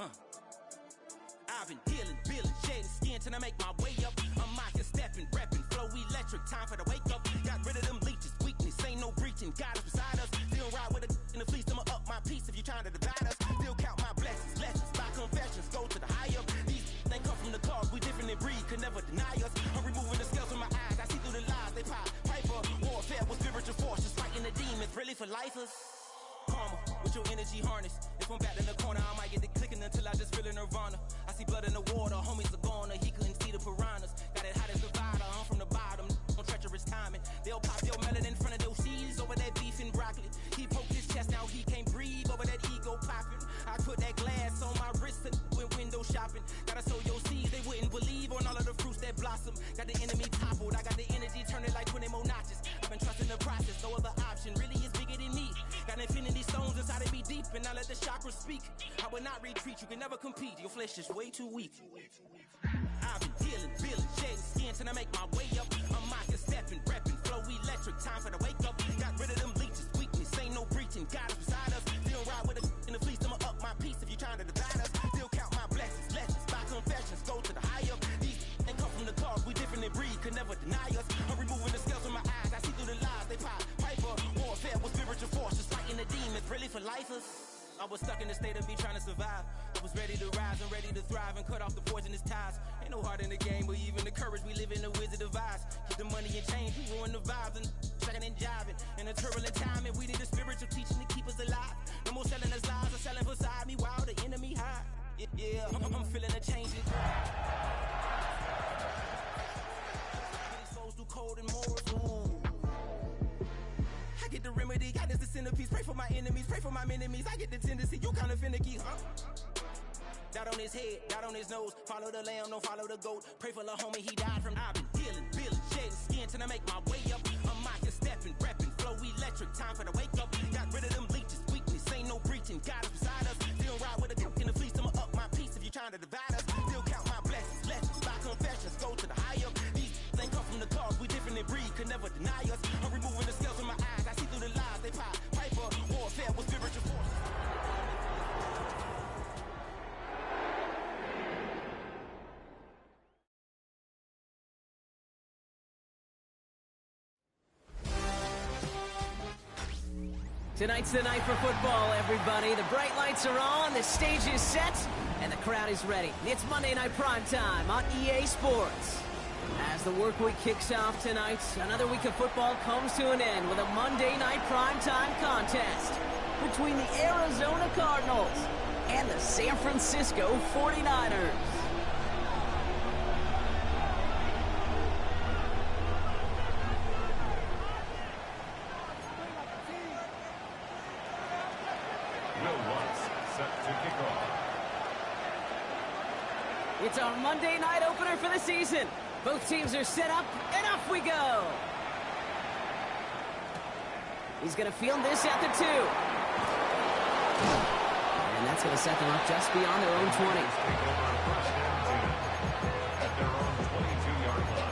I've been healing, feeling, shedding skin till I make my way up. I'm mocking, stepping, repping, flow electric, time for the wake up. Got rid of them leeches, weakness, ain't no breaching. God is beside us, still ride with a in the fleece. I'ma up my piece if you trying to divide us. Still count my blessings, lessons, by confessions, go to the high up. These they come from the cause, we different in breed, could never deny us. I'm removing the scales from my eyes, I see through the lies, they pop. Piper, warfare with spiritual force, just fighting the demons, really for lifers. Karma, with your energy harness. If I'm back in the corner, I might get it clicking until I just feel a nirvana. I see blood in the water, homies are gone, he couldn't see the piranhas. Got it hot as divider, I'm from the bottom, on treacherous timing. They'll pop your melon in front of those seeds over that beef and broccoli. He poked his chest, now he can't breathe over that ego popping. I put that glass on my wrist and went window shopping. Gotta sow your seeds, they wouldn't believe on all of the fruits that blossom. Got the enemy toppled, I got the energy turning like 20 more notches. I've been trusting the process, no other option really is bigger than me. Got infinity stones inside of me deep, and I let the chakras speak. I will not retreat, you can never compete, your flesh is way too weak. I've been healing, feeling, shedding skin till I make my way up. I'm mocking, stepping, repping, flow electric, time for the wake up. Got rid of them leeches, weakness, ain't no breaching. God is beside us, still ride with a in the fleece. I'ma up my piece if you trying to divide us. Still count my blessings, lessons, by confessions, go to the high up. These ain't come from the cause, we different in breed, could never deny us. I'm removing the scales from my eyes, I see through the lies, they pop. Piper, warfare with spiritual force, just fighting the demons, really for lifers. I was stuck in the state of me trying to survive. I was ready to rise and ready to thrive and cut off the poisonous ties. Ain't no heart in the game, but even the courage we live in the wizard of Oz. Keep the money and change, we ruin the vibes and checking and jiving. In a turbulent time, and we need a spiritual teaching to keep us alive. No more selling us lies or selling beside me while the enemy hide. Yeah, I'm feeling a change. Souls do cold and morals. Ooh. I get the remedy, God is the centerpiece. Pray for my enemies, pray for my enemies. I get the tendency, you kinda finicky, huh? Dot on his head, dot on his nose. Follow the lamb, don't follow the goat. Pray for the homie, he died from. I've been healing, feeling, shedding skin till I make my way up. I'm mocking, stepping, repping, flow electric, time for the wake up. Got rid of them leeches, weakness, ain't no breaching. God is beside us, still ride with a in the fleece. I'ma up my piece if you trying to divide us. Still count my blessings, lessons, by confessions, go to the high up. These ain't come from the cause, we different in breed, could never deny us. I'm removing the scales from my eyes, I see through the lies, they pop. Piper, warfare with spiritual force. Tonight's the night for football, everybody. The bright lights are on, the stage is set, and the crowd is ready. It's Monday Night Primetime on EA Sports. As the work week kicks off tonight, another week of football comes to an end with a Monday Night Primetime contest between the Arizona Cardinals and the San Francisco 49ers. It's our Monday night opener for the season. Both teams are set up, and off we go. He's going to field this at the 2. And that's going to set them up just beyond their own 20. At their own 22-yard line.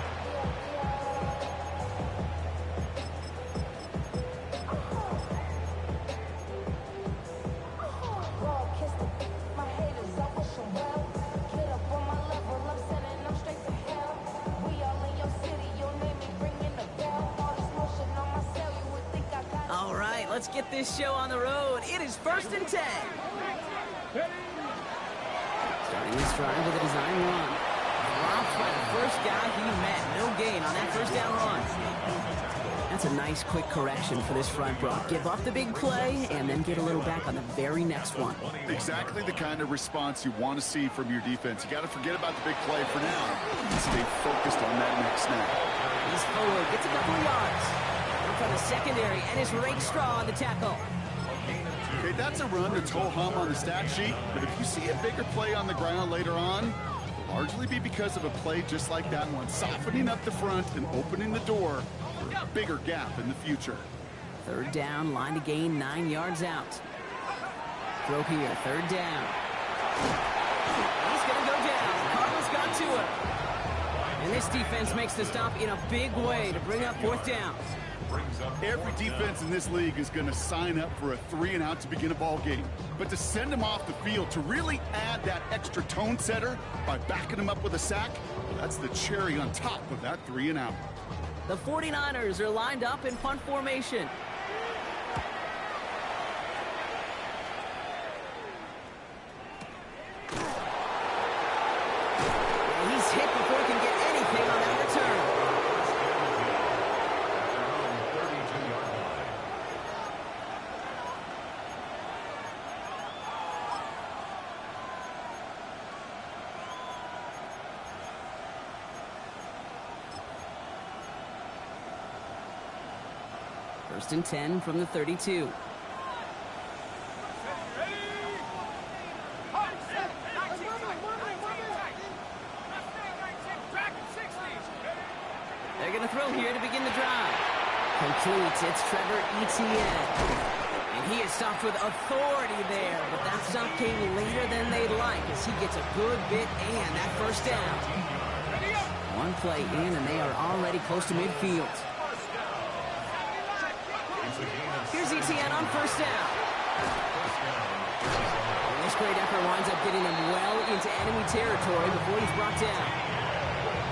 Let's get this show on the road. It is 1st and 10. Starting this drive with a design run. Dropped by the first guy he met. No gain on that first down run. That's a nice quick correction for this front row. Give up the big play and then get a little back on the very next one. Exactly the kind of response you want to see from your defense. You got to forget about the big play for now and stay focused on that next snap. He's forward, gets a couple of yards. From the secondary, and is Rakestraw on the tackle. Okay, that's a run to toe hum on the stat sheet, but if you see a bigger play on the ground later on, it'll largely be because of a play just like that one, softening up the front and opening the door for a bigger gap in the future. 3rd down, line to gain 9 yards out. Throw here, 3rd down. He's going to go down. Cardinals got to him. And this defense makes the stop in a big way to bring up 4th down. brings up Every defense in this league is going to sign up for a 3-and-out to begin a ball game. But to send them off the field, to really add that extra tone setter by backing them up with a sack, well, that's the cherry on top of that 3-and-out. The 49ers are lined up in punt formation. He's hit before he can get anything on that return. First and 10 from the 32. They're going to throw here to begin the drive. Completes. It's Trevor Etienne. And he is stopped with authority there, but that stop came later than they'd like as he gets a good bit and that first down. One play in, and they are already close to midfield. Here's Etienne on first down. And this great effort winds up getting him well into enemy territory before he's brought down.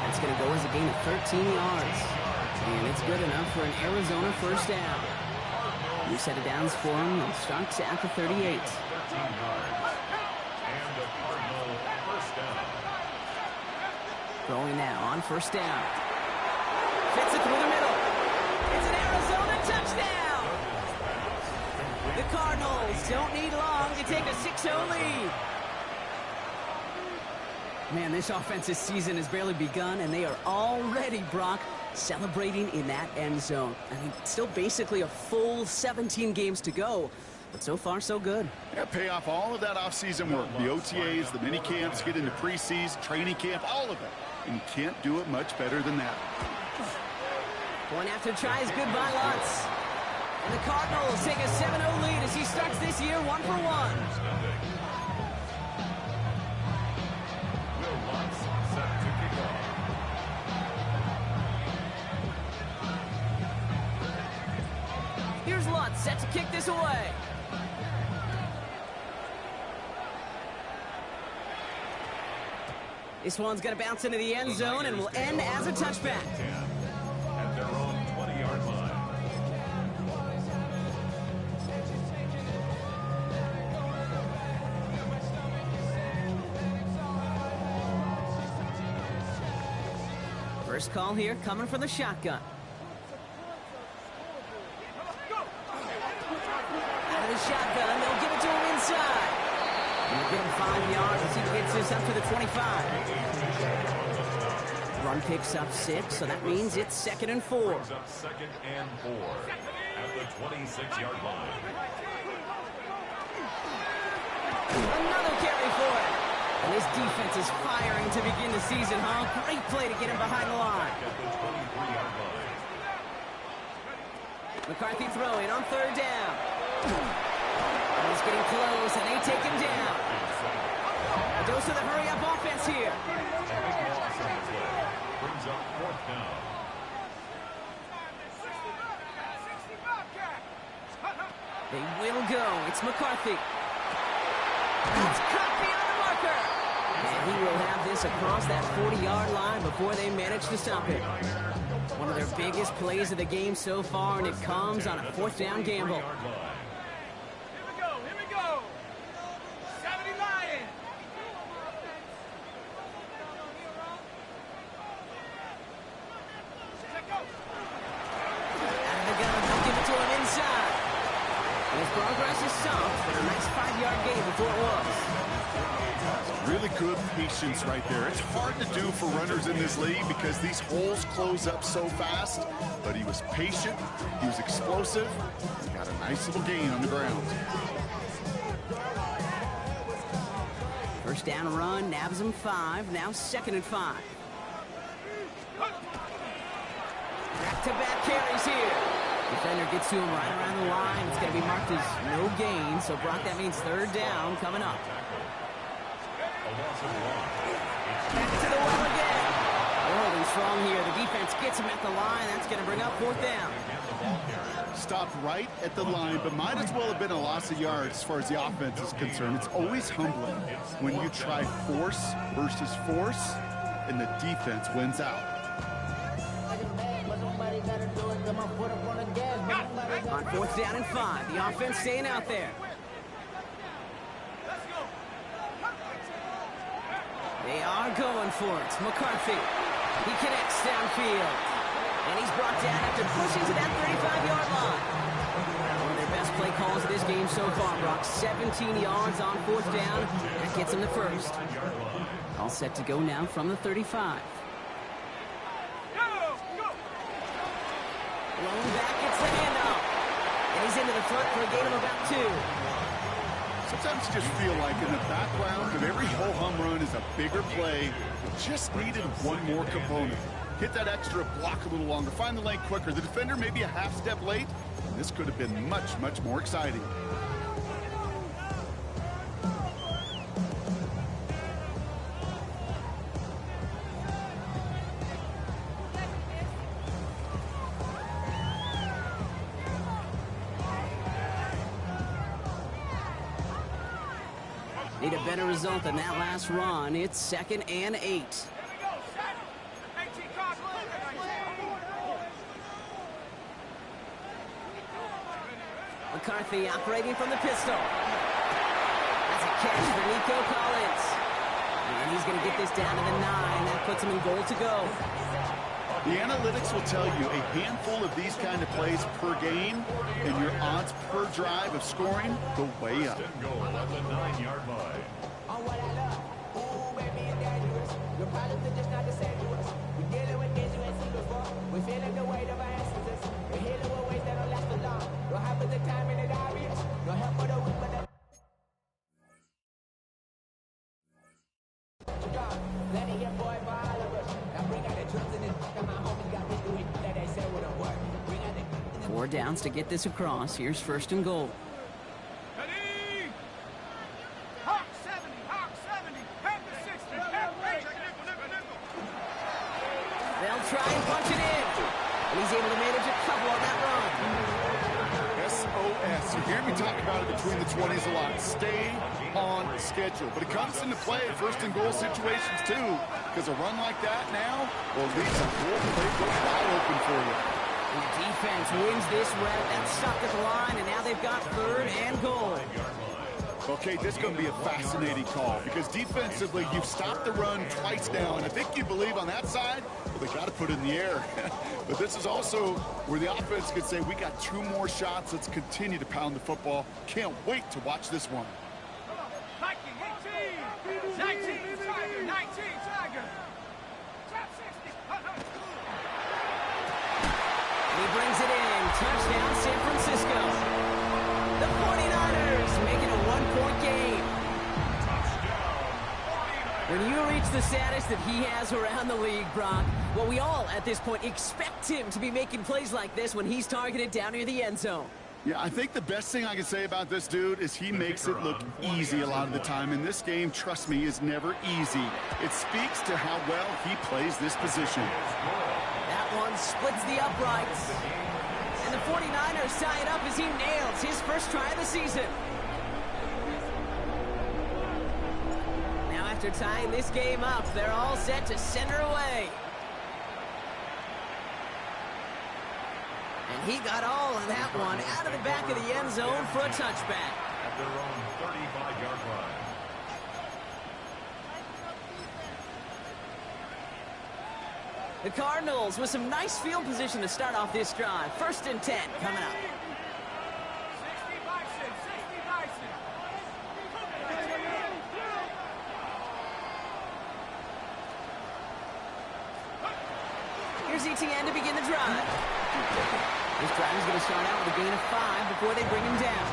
That's going to go as a gain of 13 yards. And it's good enough for an Arizona first down. New set of downs for him. It starts at the 38. Throwing now on first down. Fits it through the middle. It's an Arizona touchdown. The Cardinals don't need long to take a 6-0 lead. Man, this offensive season has barely begun, and they are already, Brock, celebrating in that end zone. I mean, still basically a full 17 games to go, but so far, so good. Yeah, pay off all of that offseason work. The OTAs, the mini camps, get into preseason, training camp, all of it. And you can't do it much better than that. Going after tries good by Lutz. And the Cardinals take a 7-0 lead as he starts this year 1-for-1. Here's Lutz set to kick this away. This one's going to bounce into the end zone and will end as a touchback. At their own 20-yard line. First call here coming from the shotgun. Out of the shotgun, they'll give it to him inside. And they'll give him 5 yards as he gets this up to the 25. Run picks up 6, so that means it's 2nd and 4. Brings up 2nd and 4 at the 26-yard line. Another carry for it. And this defense is firing to begin the season, huh? Great play to get him behind the line. At the 23-yard line. McCarthy throwing on 3rd down. And he's getting close, and they take him down. A dose of the hurry-up offense here. A big loss on the play. Brings up 4th down. They will go. It's McCarthy. It's caught beyond the marker. And he will have this across that 40-yard line before they manage to stop it. One of their biggest plays of the game so far, and it comes on a 4th down gamble. Here we go. 70 Lions. Out of the gun, they'll give it to him inside. And his progress is stopped, but a nice 5-yard gain before it was. Really good patience right there. It's hard to do for runners in this league because these holes close up so fast. But he was patient, he was explosive, he got a nice little gain on the ground. First down run, nabs him 5, now 2nd and 5. Back-to-back carries here. Defender gets to him right around the line. It's going to be marked as no gain, so Brock, that means 3rd down coming up. Back to the well again. They're holding strong here. The defense gets him at the line. That's going to bring up 4th down. Stopped right at the line, but might as well have been a loss of yards as far as the offense is concerned. It's always humbling when you try force versus force, and the defense wins out. On 4th down and 5, the offense staying out there. They are going for it. McCarthy, he connects downfield. And he's brought down after pushing to that 35-yard line. One of their best play calls of this game so far, Brock. 17 yards on 4th down. That gets him the first. All set to go now from the 35. Blown back, gets the handoff. And he's into the front for a gain of about 2. Sometimes you just feel like in the background of every ho-hum run is a bigger play. It just needed one more component. Hit that extra block a little longer, find the lane quicker. The defender maybe a half step late, and this could have been much, much more exciting. Need a better result than that last run. It's 2nd and 8. McCarthy operating from the pistol. That's a catch for Nico Collins. And he's going to get this down to the 9. That puts him in goal to go. The analytics will tell you a handful of these kind of plays per game, and your odds per drive of scoring go way up. Goal at the 9-yard line. Four downs to get this across. Here's 1st and goal. Ready? Hawk 70, Hawk 70, Panther 60, Panther 80. They'll try and punch it in. And he's able to manage a couple on that run. SOS. You hear me talk about it between the 20s a lot. Stay on schedule. But it comes into play at 1st and goal situations too. Because a run like that now, well, leaves a whole playbook wide open for you. And the defense wins this round. That's stuck at the line, and now they've got 3rd and goal. Okay, this is going to be a fascinating call because defensively, you've stopped the run twice now, and I think you believe on that side, well, they got to put it in the air. But this is also where the offense could say, we got 2 more shots. Let's continue to pound the football. Can't wait to watch this one. 19, Tiger, 19, Tiger. Top 60. He brings it in. Touchdown, San Francisco. The 49ers making a 1-point game. When you reach the status that he has around the league, Brock, well, we all at this point expect him to be making plays like this when he's targeted down near the end zone. Yeah, I think the best thing I can say about this dude is he makes it look easy a lot of the time. And this game, trust me, is never easy. It speaks to how well he plays this position. That one splits the uprights. And the 49ers tie it up as he nails his first try of the season. Now after tying this game up, they're all set to center away. And he got all of that one out of the back of the end zone for a touchback. At their own 35-yard line. The Cardinals with some nice field position to start off this drive. 1st and 10 coming up. 60 Bison, 60 Bison. Here's ETN to begin the drive. This drive is going to start out with a gain of 5 before they bring him down.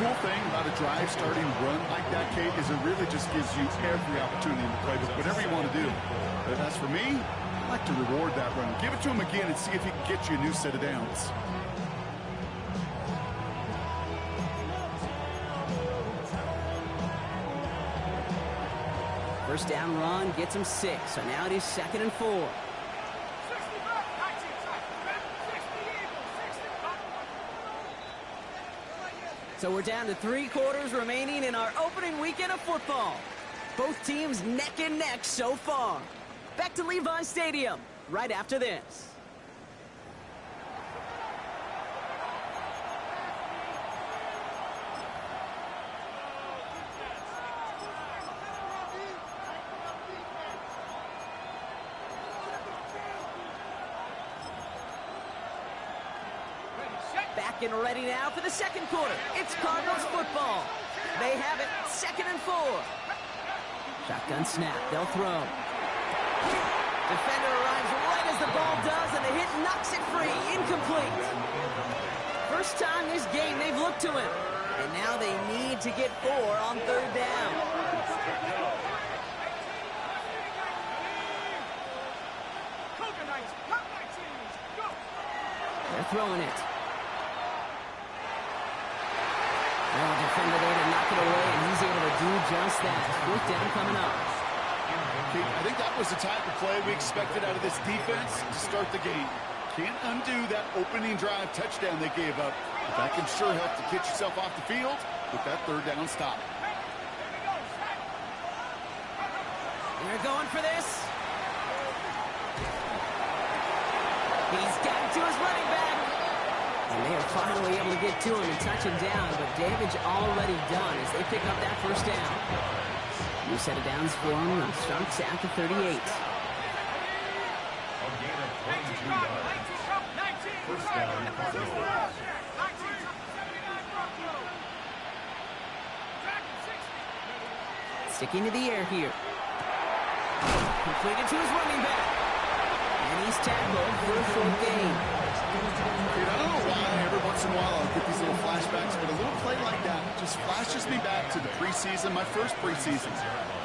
Cool thing about a drive starting run like that, Kate, is it really just gives you every opportunity to play with whatever you want to do. But as for me, I like to reward that run. Give it to him again and see if he can get you a new set of downs. First down run gets him 6, so now it is 2nd and 4. 60 back, 19 side, 60 Eagles, So we're down to 3 quarters remaining in our opening weekend of football. Both teams neck and neck so far. Back to Levi Stadium right after this. Back and ready now for the second quarter. It's Cardinals football. They have it, 2nd and 4. Shotgun snap, they'll throw. Defender arrives right as the ball does, and the hit knocks it free, incomplete. First time this game they've looked to him, and now they need to get 4 on 3rd down. They're throwing it. Defender there to knock it away, and he's able to do just that. 4th down coming up. I think that was the type of play we expected out of this defense to start the game. Can't undo that opening drive touchdown they gave up. But that can sure help to get yourself off the field with that 3rd down stop. They're going for this. He's got it to his running back. And they are finally able to get to him and touch him down, but damage already done as they pick up that 1st down. New set of downs for him. Starts at the 38. A gain of 22 yards. First down, Cardinals. Sticking to the air here. Completed to his running back. And he's tackled for a 4th gain. Dude, I don't know why every once in a while I'll get these little flashbacks, but a little play like that just flashes me back to the preseason, my first preseason.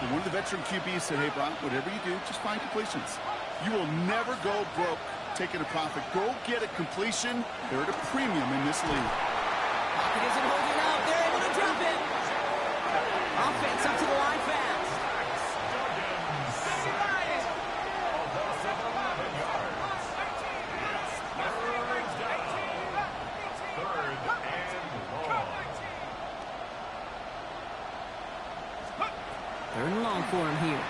And one of the veteran QBs said, hey, Brock, whatever you do, just find completions. You will never go broke taking a profit. Go get a completion. They're at a premium in this league. Pocket isn't holding out. They're able to drop it. Offense up to the line fast. Third and long for him here.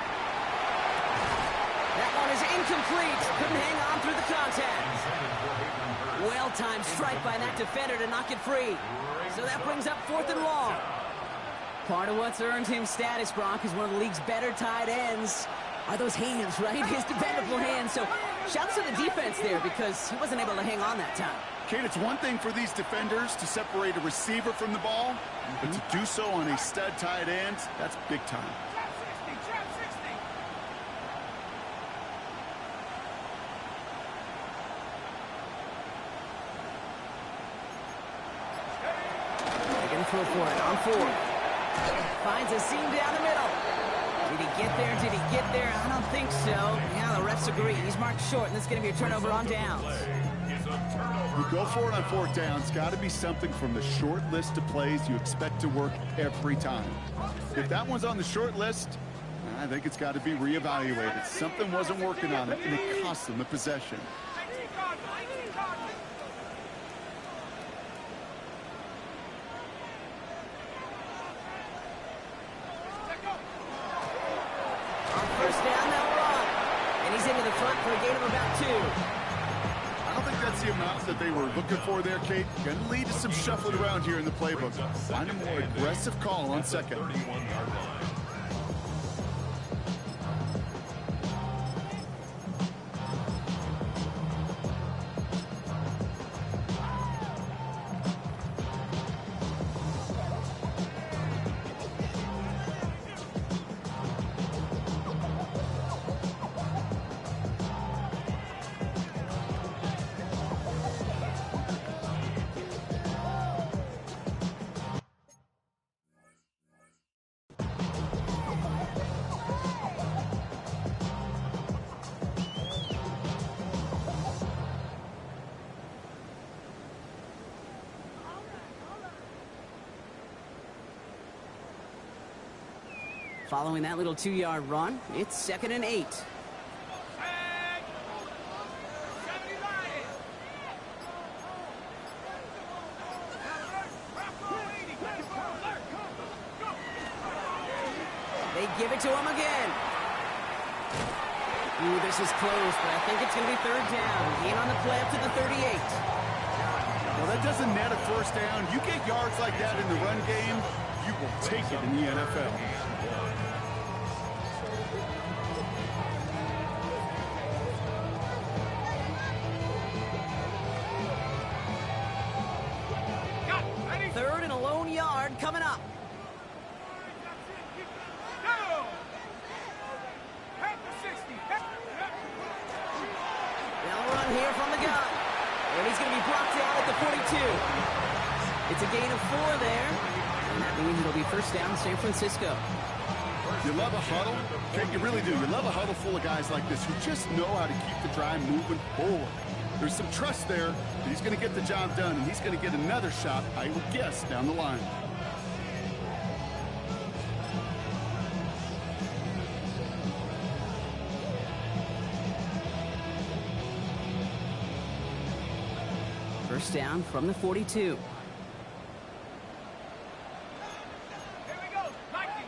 That one is incomplete. Couldn't hang on through the contact. Well-timed strike by that defender to knock it free. So that brings up 4th and long. Part of what's earned him status, Brock, is one of the league's better tight ends. Are those hands, right? His dependable hands. So shouts to the defense there because he wasn't able to hang on that time. Kate, it's one thing for these defenders to separate a receiver from the ball, but to do so on a stud tight end, that's big time. Throw for it on 4th. Finds a seam down the middle. Did he get there? Did he get there? I don't think so. Yeah, the refs agree. He's marked short, and this is going to be a turnover on downs. You go for it on 4th down. It's got to be something from the short list of plays you expect to work every time. If that one's on the short list, I think it's got to be reevaluated. Something wasn't working on it, and it cost them the possession. For a gain of about 2. I don't think that's the amount that they were looking for there, Kate. Going to lead to some shuffling around here in the playbook. Find a more aggressive call on 2nd. Following that little 2-yard run, it's 2nd and 8. give it to him again. Ooh, this is close, but I think it's going to be third down. Gain on the play up to the 38. Well, that doesn't net a first down. You get yards like that in the run game, you will take it in the NFL. Third and a lone yard coming up. Go! Head for 60. They'll run here from the gun. And he's going to be brought down at the 42. It's a gain of 4 there. And that means it'll be first down San Francisco. You love a huddle? Okay, you really do. You love a huddle full of guys like this who just know how to keep the drive moving forward. There's some trust there that he's going to get the job done, and he's going to get another shot, I would guess, down the line. First down from the 42. Here we go. Nike.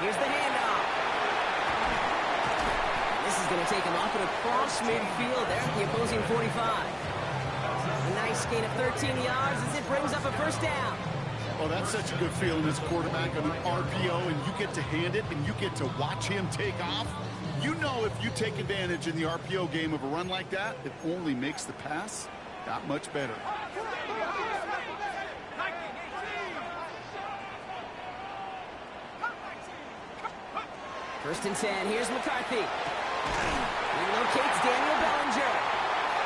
Here's the handoff. This is going to take him up and across midfield there at the opposing 45. A nice gain of 13 yards as it brings up a first down. Oh, that's such a good feeling as quarterback on an RPO, and you get to hand it, and you get to watch him take off. You know if you take advantage in the RPO game of a run like that, it only makes the pass that much better. First and 10. Here's McCarthy. He locates Daniel Bellinger.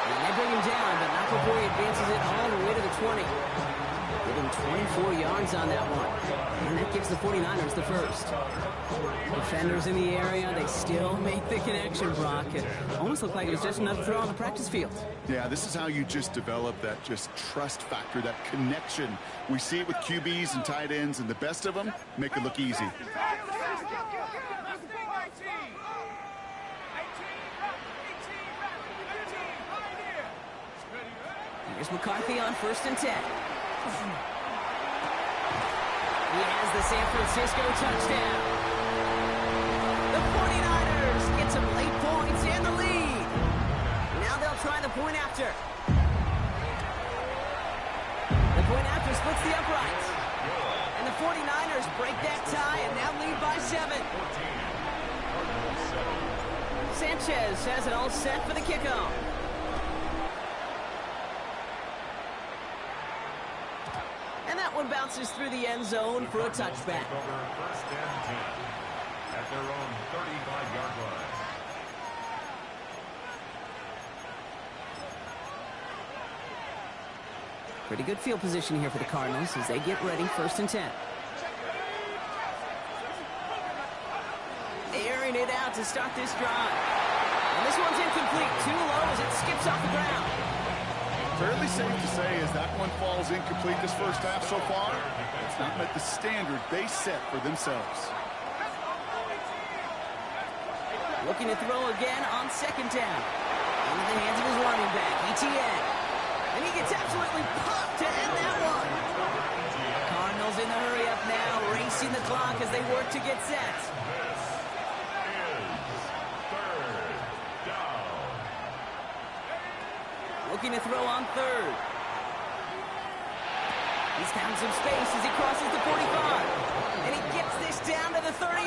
And they bring him down, but not before he advances it all the way to the 20. Give him 24 yards on that one. And that gives the 49ers the first. Defenders in the area, they still make the connection, Brock. It almost looked like it was just another throw on the practice field. Yeah, this is how you just develop that just trust factor, that connection. We see it with QBs and tight ends, and the best of them make it look easy. Here's McCarthy on first and 10. He has the San Francisco touchdown. The 49ers get some late points and the lead. Now they'll try the point after. The point after splits the uprights. And the 49ers break that tie and now lead by 7. Sanchez has it all set for the kickoff. And that one bounces through the end zone for a touchback. First and 10 at their own 35-yard line. Pretty good field position here for the Cardinals as they get ready first and 10. Airing it out to start this drive. And this one's incomplete. Too low as it skips off the ground. Fairly safe to say as that one falls incomplete this first half so far, it's not met the standard they set for themselves. Looking to throw again on second down. Into the hands of his running back, ETN. And he gets absolutely popped to end that one. Cardinals in the hurry up now, racing the clock as they work to get set. Looking to throw on third. He's found some space as he crosses the 45. And he gets this down to the 38.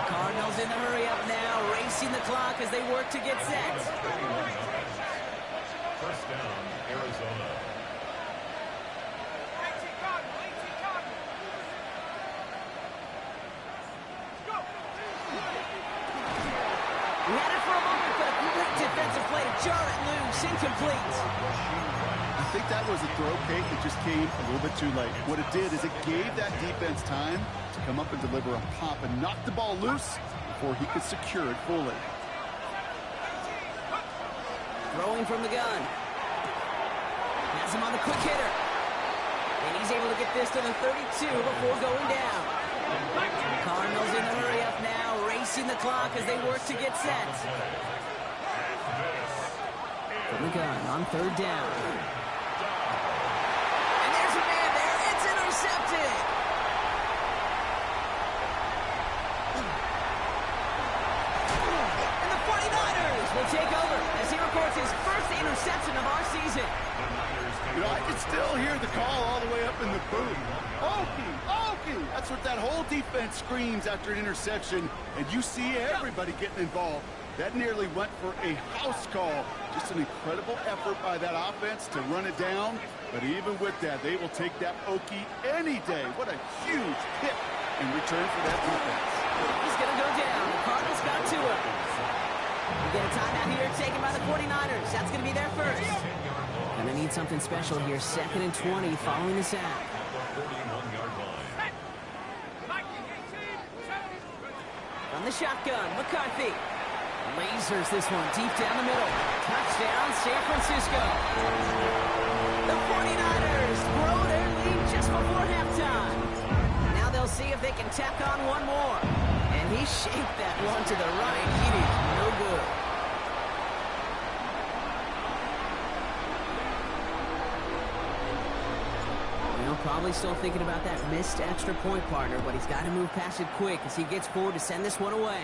Cardinals in the hurry up now, racing the clock as they work to get set. First down, Arizona. We had it for a moment, but a great defensive play to jar it loose, incomplete. I think that was a throw, Kate, that just came a little bit too late. What it did is it gave that defense time to come up and deliver a pop and knock the ball loose before he could secure it fully. Throwing from the gun. Has him on the quick hitter. And he's able to get this to the 32 before going down. Cardinals in the hurry up now, racing the clock as they work to get set. From the gun on third down. And there's a man there. It's intercepted. And the 49ers will take over as he records his first interception of our season. You know, I can still hear the call all the way up in the booth. Okie, Okie! That's what that whole defense screams after an interception, and you see everybody getting involved. That nearly went for a house call. Just an incredible effort by that offense to run it down. But even with that, they will take that Okie any day. What a huge hit in return for that defense. He's going to go down. The Cardinals got to him. We get a timeout here taken by the 49ers. That's going to be their first. Going to need something special here. 2nd and 20 following the sack. From the shotgun, McCarthy. Lasers this one deep down the middle. Touchdown, San Francisco. The 49ers grow their lead just before halftime. Now they'll see if they can tack on one more. And he shaped that one to the right. It is no good. Well, probably still thinking about that missed extra point, partner, but he's got to move past it quick as he gets forward to send this one away.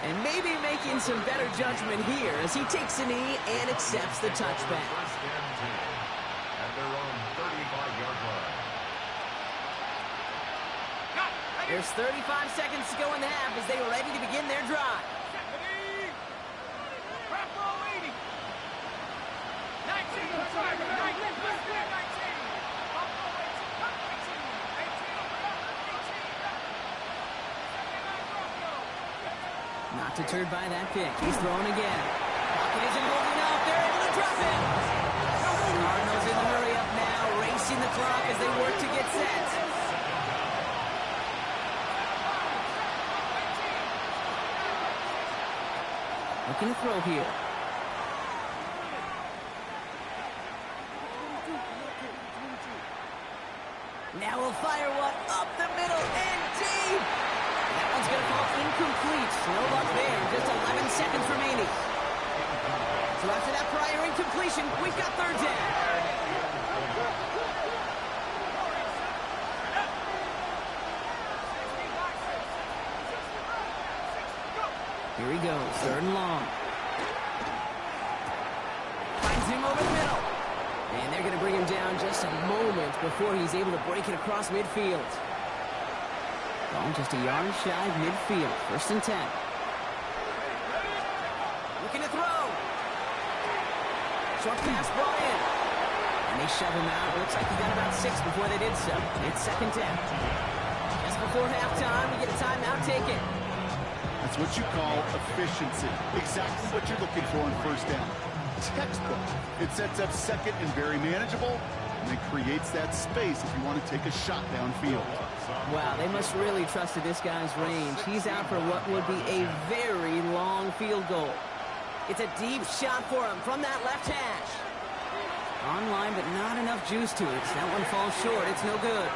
And maybe making some better judgment here as he takes a knee and accepts the touchback. First and 10 at their own 35-yard line. There's 35 seconds to go in the half as they are ready to begin their drive. Not deterred by that pick. He's throwing again. Pocket isn't moving up. They're able to drop it. Cardinals in the hurry up now, racing the clock as they work to get set. Looking to throw here. Now we'll fire one up the middle and deep. That one's going to fall incomplete. No luck there. Just 11 seconds remaining. So after that prior incompletion, we've got third down. Here he goes. 3rd and long. Finds him over the middle. And they're going to bring him down just a moment before he's able to break it across midfield. Ball just a yard shy of midfield. 1st and 10. Looking to throw. Short pass brought in. And they shove him out. Looks like he got about 6 before they did so. It's 2nd down. Just before halftime, we get a timeout taken. That's what you call efficiency. Exactly what you're looking for in 1st down. Textbook. It sets up 2nd and very manageable, and it creates that space if you want to take a shot downfield. Wow, they must really trust this guy's range. He's out for what would be a very long field goal. It's a deep shot for him from that left hash. Online, but not enough juice to it. That one falls short. It's no good.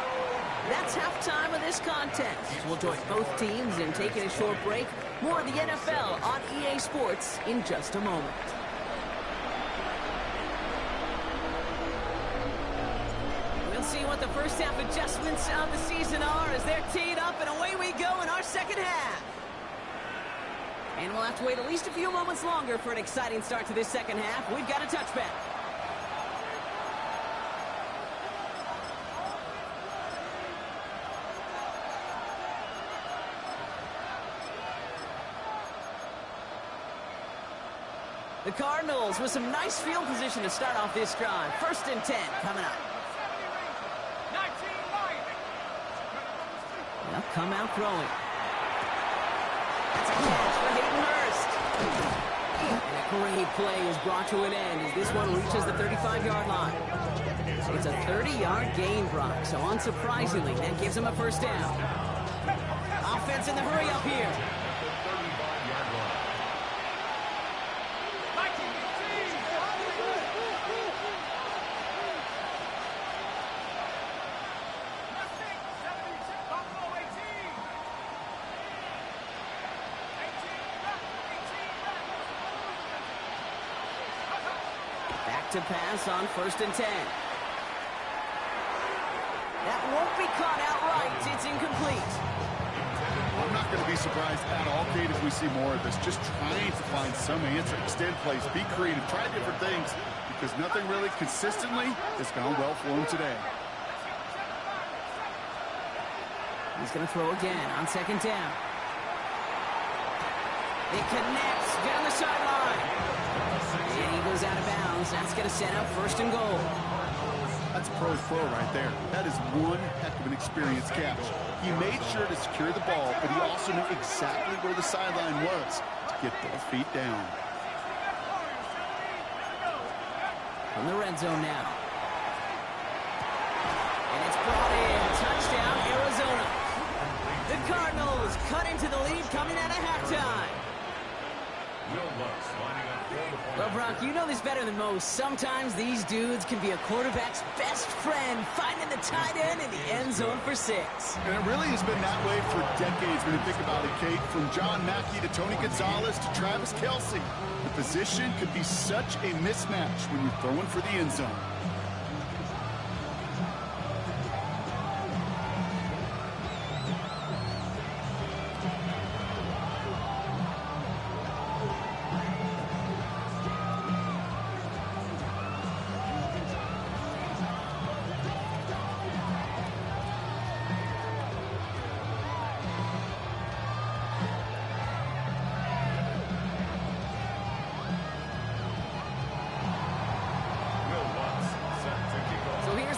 That's halftime of this contest. We'll join both teams in taking a short break. More of the NFL on EA Sports in just a moment. We'll see what the first half adjustments of the season are as they're teed up, and away we go in our second half. And we'll have to wait at least a few moments longer for an exciting start to this second half. We've got a touchback. The Cardinals with some nice field position to start off this drive. 1st and 10 coming up. They'll come out throwing. That's a catch for Hayden Hurst. And a great play is brought to an end as this one reaches the 35-yard line. It's a 30-yard gain, Brock, so unsurprisingly, that gives him a 1st down. Offense in the hurry up here. To pass on 1st and 10. won't be caught outright. It's incomplete. I'm not going to be surprised at all, Kate, if we see more of this. Just trying to find some answer. Extend plays, be creative, try different things, because nothing really consistently has gone well for him today. He's going to throw again on second down. It connects down the sideline. And he goes out of bounds. That's going to set up first and goal. That's pro's pro right there. That is one heck of an experienced catch. He made sure to secure the ball, but he also knew exactly where the sideline was to get both feet down. From the red zone now. And it's brought in. Touchdown, Arizona. The Cardinals cut into the lead coming out of halftime. Well, Brock, you know this better than most. Sometimes these dudes can be a quarterback's best friend, finding the tight end in the end zone for 6. And it really has been that way for decades when you think about it, Kate. From John Mackey to Tony Gonzalez to Travis Kelce. The position could be such a mismatch when you're throwing for the end zone.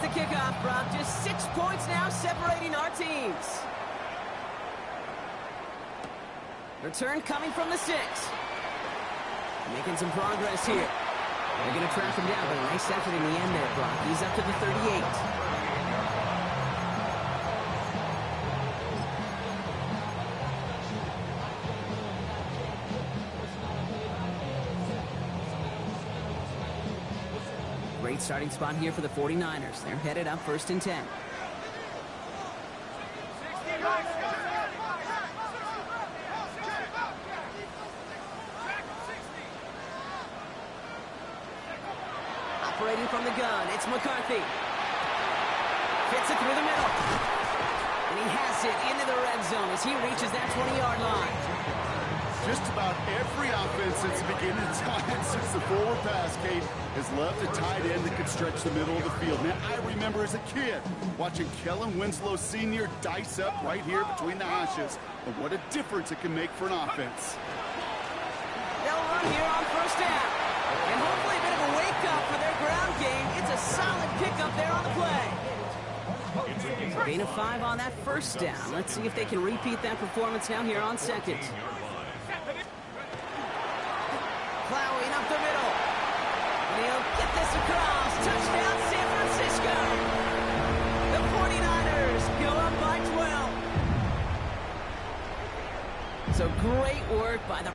Kickoff, Brock. Just 6 points now separating our teams. Return coming from the 6. Making some progress here. They're going to track him down, but a nice effort in the end there, Brock. He's up to the 38. Great starting spot here for the 49ers. They're headed up first and 10. Operating from the gun, it's McCarthy. Fits it through the middle. And he has it into the red zone as he reaches that 20-yard line. Just about every offense since the beginning of time, since the forward pass, Kate, has loved a tight end that could stretch the middle of the field. Now, I remember as a kid watching Kellen Winslow Sr. dice up right here between the hashes. And what a difference it can make for an offense. They'll run here on first down. And hopefully a bit of a wake-up for their ground game. It's a solid pickup there on the play. Gain of 5 on that first down. Let's see if they can repeat that performance now here on second. Plowing up the middle. And he'll get this across. Touchdown, San Francisco. The 49ers go up by 12. So great work by the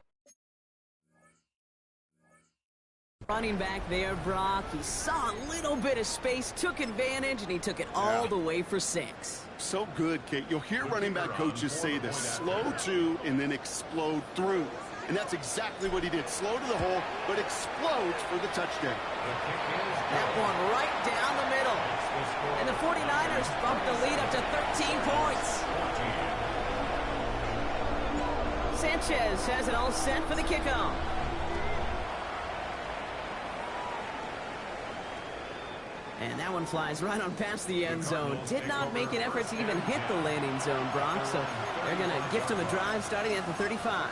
running back there, Brock. He saw a little bit of space, took advantage, and he took it all the way for 6. So good, Kate. You'll hear running back coaches say this: slow to and then explode through. And that's exactly what he did. Slow to the hole, but explodes for the touchdown. That one right down the middle. And the 49ers bump the lead up to 13 points. Sanchez has it all set for the kickoff. And that one flies right on past the end zone. Did not make an effort to even hit the landing zone, Brock. So they're going to gift him a drive starting at the 35.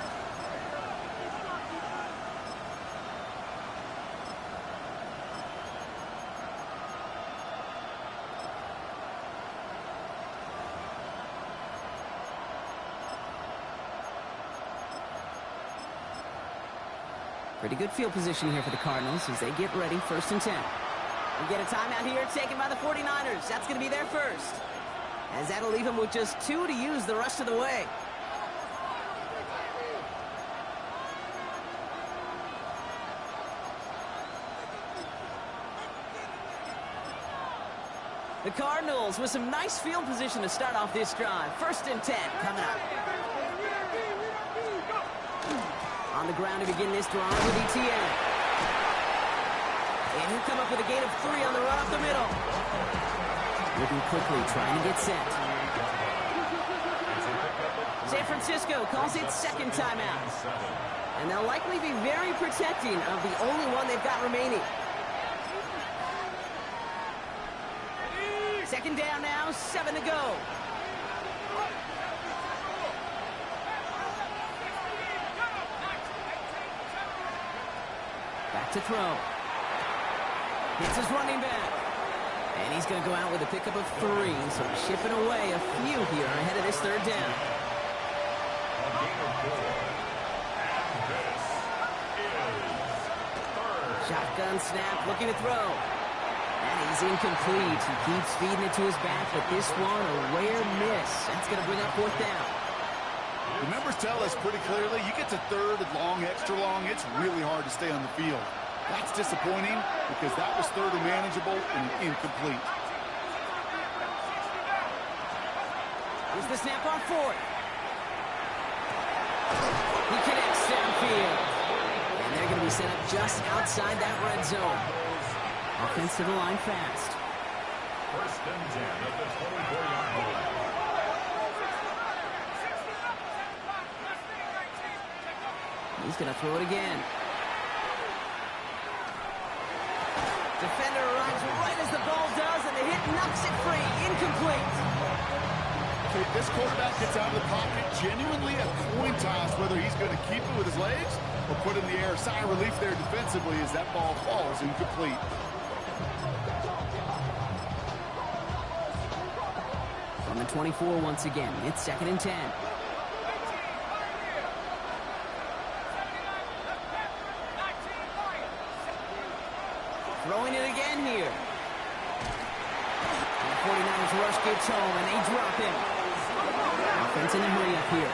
Pretty good field position here for the Cardinals as they get ready, first and 10. We get a timeout here taken by the 49ers. That's going to be their first. As that'll leave them with just 2 to use the rest of the way. The Cardinals with some nice field position to start off this drive. First and 10 coming up. On the ground to begin this drive with ETN. And he'll come up with a gain of 3 on the run up the middle. Moving quickly, trying to get set. San Francisco calls it second timeout. And they'll likely be very protecting of the only one they've got remaining. Second down now, 7 to go. Back to throw. Hits his running back. And he's going to go out with a pickup of 3, so chipping away a few here ahead of this third down. Shotgun snap, looking to throw. And he's incomplete. He keeps feeding it to his back, but this one, a rare miss. That's going to bring up fourth down. The numbers tell us pretty clearly, you get to third and long, extra long, it's really hard to stay on the field. That's disappointing because that was third and manageable and incomplete. Here's the snap on fourth. He connects downfield. And they're going to be set up just outside that red zone. Offense to the line fast. First and 10 at the 24-yard line. He's going to throw it again. Defender arrives right as the ball does, and the hit knocks it free. Incomplete. Okay, this quarterback gets out of the pocket, genuinely a coin toss whether he's going to keep it with his legs or put it in the air. Sigh of relief there defensively as that ball falls incomplete. From the 24 once again, it's second and 10. Throwing it again here. And the 49ers rush gets home, and they drop him. Offense in a hurry up here.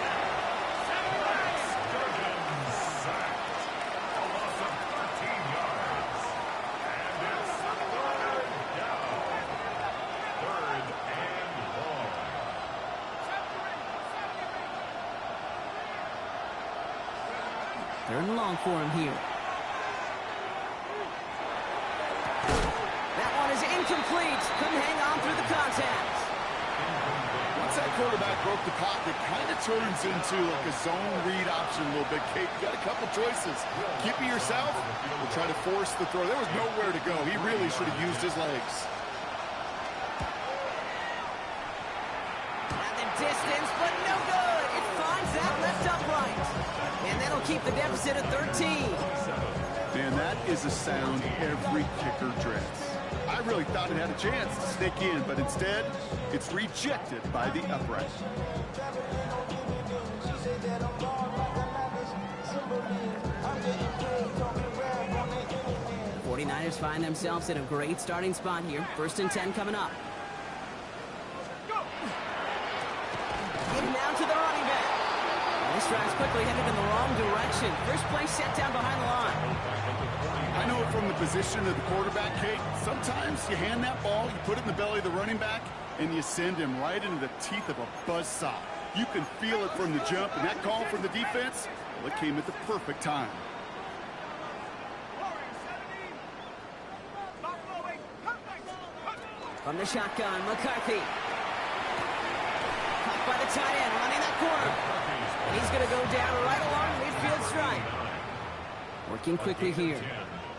Third and long for him here. That one is incomplete. Couldn't hang on through the contact. Once that quarterback broke the pocket, kind of turns into like a zone read option a little bit. Kate, you got a couple choices. Keep it yourself or try to force the throw. There was nowhere to go. He really should have used his legs. And the distance, but no good. It finds that left upright. And that'll keep the deficit at 13. Man, that is a sound every kicker dreads. I really thought it had a chance to sneak in, but instead, it's rejected by the upright. 49ers find themselves in a great starting spot here. First and 10 coming up. Give now to the running back. And this drive's quickly headed in the wrong direction. First play set down behind the line. I know it from the position of the quarterback, Kate. Sometimes you hand that ball, you put it in the belly of the running back, and you send him right into the teeth of a buzzsaw. You can feel it from the jump, and that call from the defense, well, it came at the perfect time. From the shotgun, McCarthy. Caught by the tight end, running that corner. And he's going to go down right along midfield stripe. Working quickly here.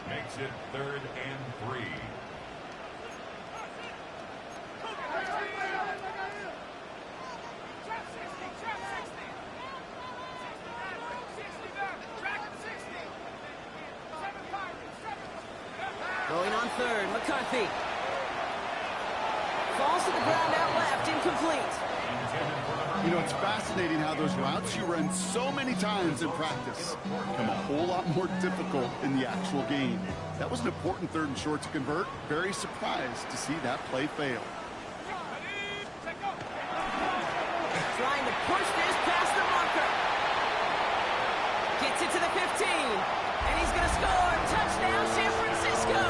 Makes it third and 3. Going on third, McCarthy. Falls to the ground out left, incomplete. You know, it's fascinating how those routes you run so many times in practice become a whole lot more difficult in the actual game. That was an important third and short to convert. Very surprised to see that play fail. Trying to push this past the marker. Gets it to the 15. And he's going to score. Touchdown, San Francisco.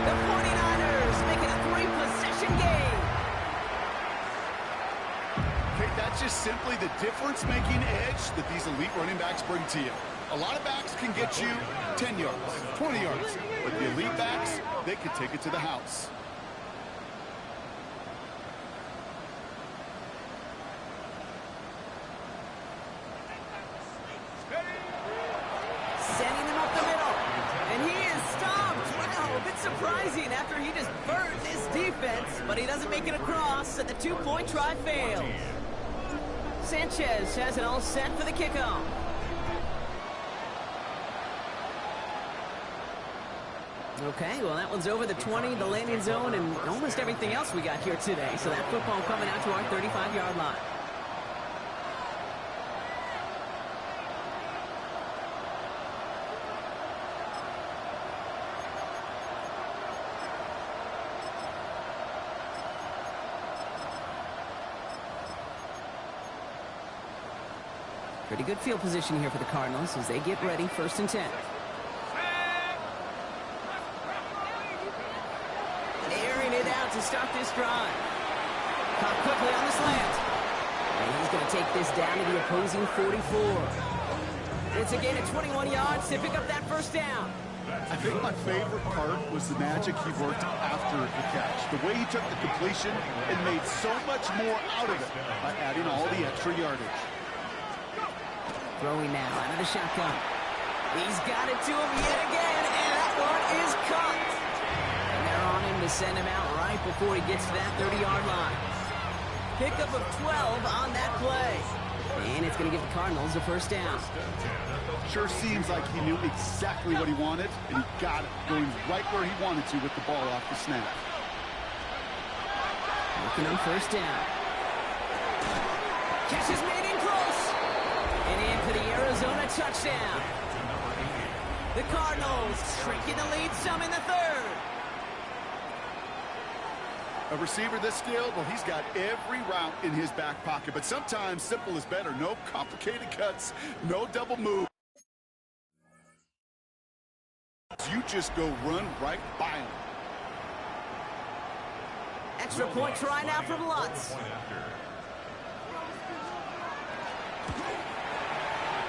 The 49ers making a 3-possession game. Okay, that's just simply the difference-making edge that these elite running backs bring to you. A lot of backs can get you 10 yards, 20 yards, but the elite backs, they can take it to the house. surprising after he just burned this defense, but he doesn't make it across, and the two-point try fails. Sanchez has it all set for the kickoff. Okay, well, that one's over the 20, the landing zone, and almost everything else we got here today. So that football coming out to our 35-yard line. Pretty good field position here for the Cardinals as they get ready, 1st and 10. Airing it out to start this drive. Caught quickly on the slant. And he's going to take this down to the opposing 44. It's a gain of 21 yards to pick up that first down. I think my favorite part was the magic he worked after the catch. The way he took the completion and made so much more out of it by adding all the extra yardage. Throwing now out of the shotgun. He's got it to him yet again, and that one is caught. And they're on him to send him out right before he gets to that 30-yard line. Pickup of 12 on that play. And it's going to give the Cardinals a first down. Sure seems like he knew exactly what he wanted, and he got it going right where he wanted to with the ball off the snap. Looking on first down. Catch is made in close. And in for the Arizona touchdown. The Cardinals shrinking the lead some in the third. A receiver this skilled, well, he's got every route in his back pocket, but sometimes simple is better. No complicated cuts, no double move. You just go run right by him. Extra point try now from Lutz.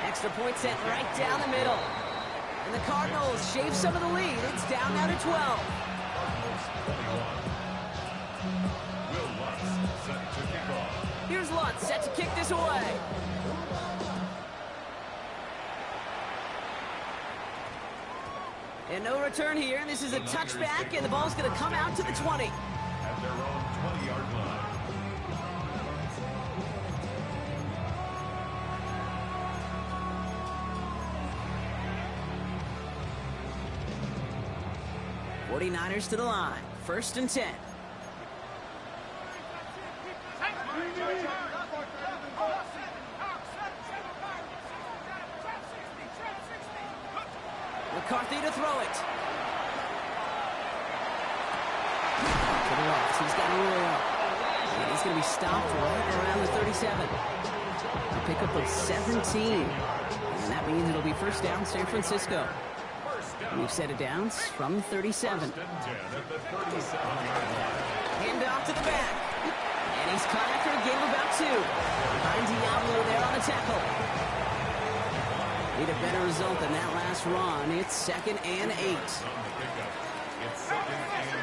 Extra point sent right down the middle. And the Cardinals shave some of the lead. It's down now to 12. Here's Lutz set to kick this away. And no return here. This is a touchback, and the ball's going to come out to the 20. At their own 20-yard line. '49ers to the line. 1st and 10. McCarthy to throw it. To the left. He's got a roll. And he's going to be stopped right around the 37. A pickup of 17. And that means it'll be first down San Francisco. We've set it down from 37. Hand off to the back. And he's caught after a gain of about 2. Behind Diablo there on the tackle. Need a better result than that last run. It's 2nd and 8. It's 2nd and 8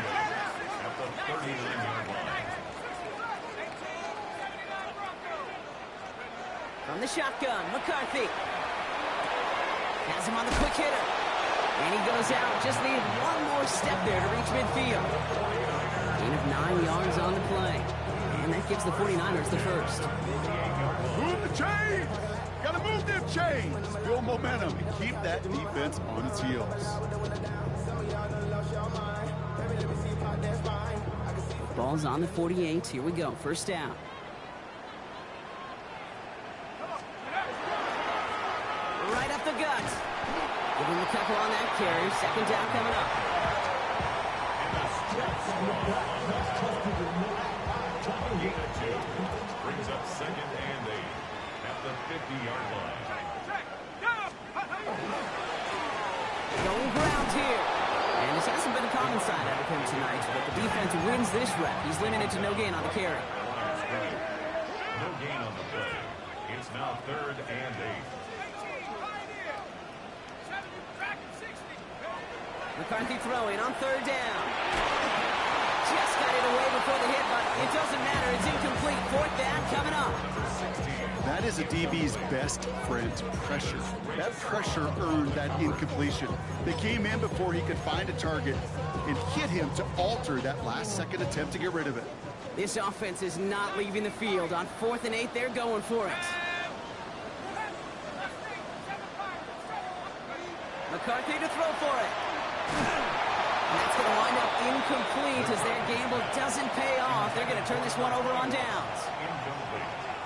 at the 39-yard line. From the shotgun, McCarthy. Has him on the quick hitter. And he goes out. Just needed one more step there to reach midfield. Gain of 9 yards on the play. And that gives the 49ers the first. Move the chains! Gotta move them chains! Build momentum and keep that defense on its heels. Ball's on the 48. Here we go. First down. Right up the gut. Give him a couple on that carry. 2nd down coming up. Brings up 2nd and 8 at the 50-yard line. Going ground here. And this hasn't been a common side out of him tonight, but the defense wins this rep. He's limited to no gain on the carry. No gain on the play. It's now 3rd and 8. McCarthy throwing on 3rd down. Just got it away before the hit, but it doesn't matter. It's incomplete. 4th down coming up. That is a DB's best friend, pressure. That pressure earned that incompletion. They came in before he could find a target and hit him to alter that last-second attempt to get rid of it. This offense is not leaving the field. On 4th and 8, they're going for it. McCarthy to throw for it. And that's going to wind up incomplete as their gamble doesn't pay off. They're going to turn this one over on downs.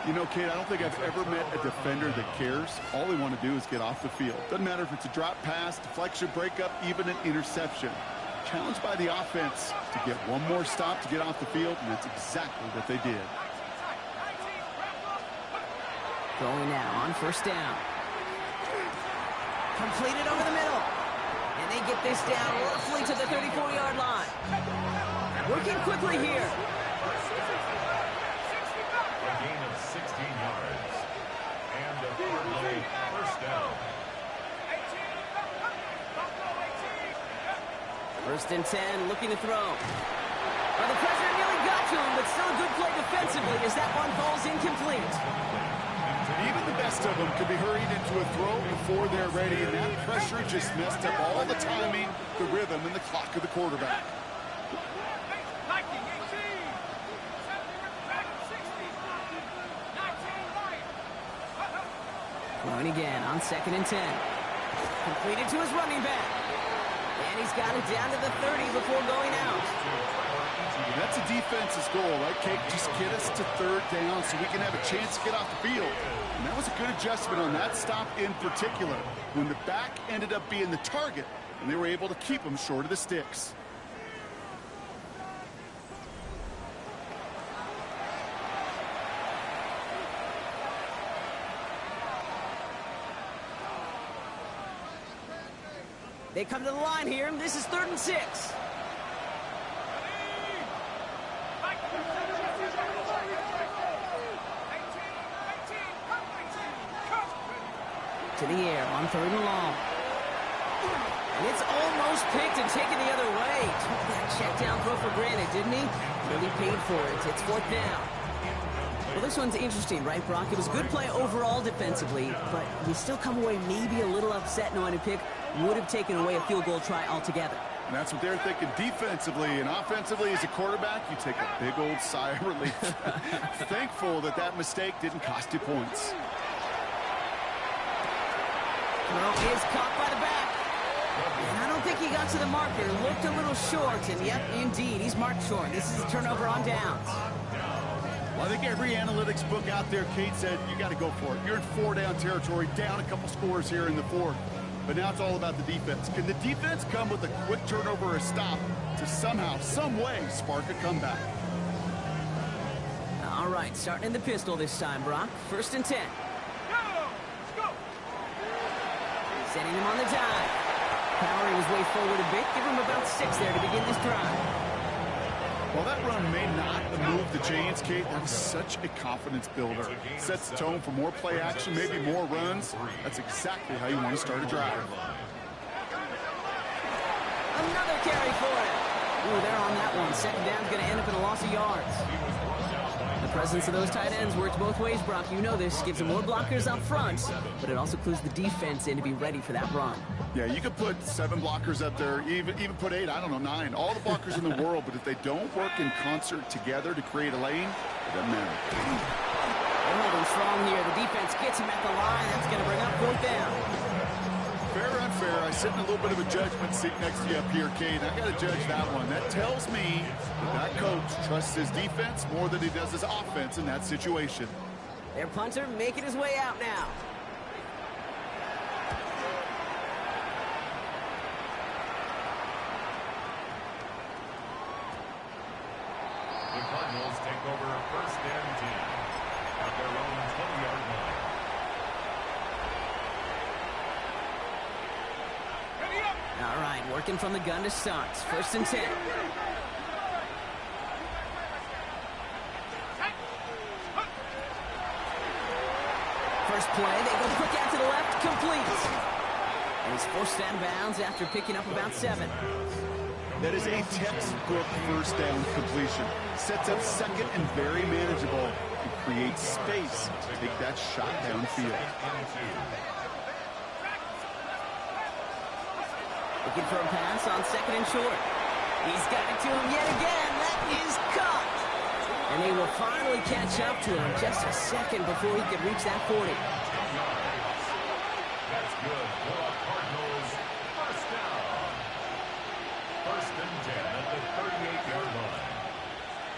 You know, Kate, I don't think I've ever met a defender that cares. All they want to do is get off the field. Doesn't matter if it's a drop pass, deflection, breakup, even an interception. Challenged by the offense to get one more stop to get off the field, and that's exactly what they did. Going now on 1st down. Completed over the middle. And they get this down roughly to the 34-yard line. Working quickly here. A gain of 16 yards. And a third-play 1st down. 1st and 10, looking to throw. Well, the pressure nearly got to him, but still a good play defensively as that one falls incomplete. Even the best of them could be hurried into a throw before they're ready, and that pressure just messed up all the timing, the rhythm, and the clock of the quarterback. Going again on 2nd and 10. Completed to his running back. And he's got it down to the 30 before going out. That's a defense's goal, right, Kate? Just get us to 3rd down so we can have a chance to get off the field. And that was a good adjustment on that stop in particular, when the back ended up being the target, and they were able to keep him short of the sticks. They come to the line here. This is 3rd and 6. To the air on 3rd and long. And it's almost picked and taken the other way. Took that check down throw for granted, didn't he? Really paid for it. It's 4th down. Well, this one's interesting, right, Brock? It was a good play overall defensively, but you still come away maybe a little upset knowing a pick would have taken away a field goal try altogether. And that's what they're thinking defensively. And offensively, as a quarterback, you take a big old sigh of relief. Thankful that that mistake didn't cost you points. Throw is caught by the back. And I don't think he got to the marker. Looked a little short, and yep, indeed, he's marked short. This is a turnover on downs. Well, I think every analytics book out there, Kate, said you got to go for it. You're in 4-down territory, down a couple scores here in the 4th. But now it's all about the defense. Can the defense come with a quick turnover or a stop to somehow, some way, spark a comeback? All right, starting in the pistol this time, Brock. 1st and 10. Setting him on the dive. Powering his way forward a bit. Give him about 6 there to begin this drive. While that run may not have moved the chains, Kate, that was such a confidence builder. Sets the tone for more play action, maybe more runs. That's exactly how you want to start a drive. Another carry for it. Ooh, they're on that one. 2nd down's going to end up in a loss of yards. The presence of those tight ends works both ways, Brock. You know this. Gives them more blockers up front, but it also clues the defense in to be ready for that run. Yeah, you could put 7 blockers up there, even put 8, I don't know, 9. All the blockers in the world, but if they don't work in concert together to create a lane, it doesn't matter. They're holding strong here. The defense gets him at the line. That's going to bring up 4th down. Fair or unfair, I sit in a little bit of a judgment seat next to you up here, Kate. I got to judge that one. That tells me that coach trusts his defense more than he does his offense in that situation. Their punter making his way out now. The Cardinals take over 1st and 10 at their own 20-yard line. All right, working from the gun to start. 1st and 10. First play, they go quick out to the left, complete. And he's forced out of bounds after picking up about 7. That is a textbook first down completion. Sets up second and very manageable and creates space to take that shot downfield. Looking for a pass on second and short. He's got it to him yet again. That is caught. And they will finally catch up to him just a second before he could reach that 40. That's good. Cardinals first down. First and 10 at the 38-yard line.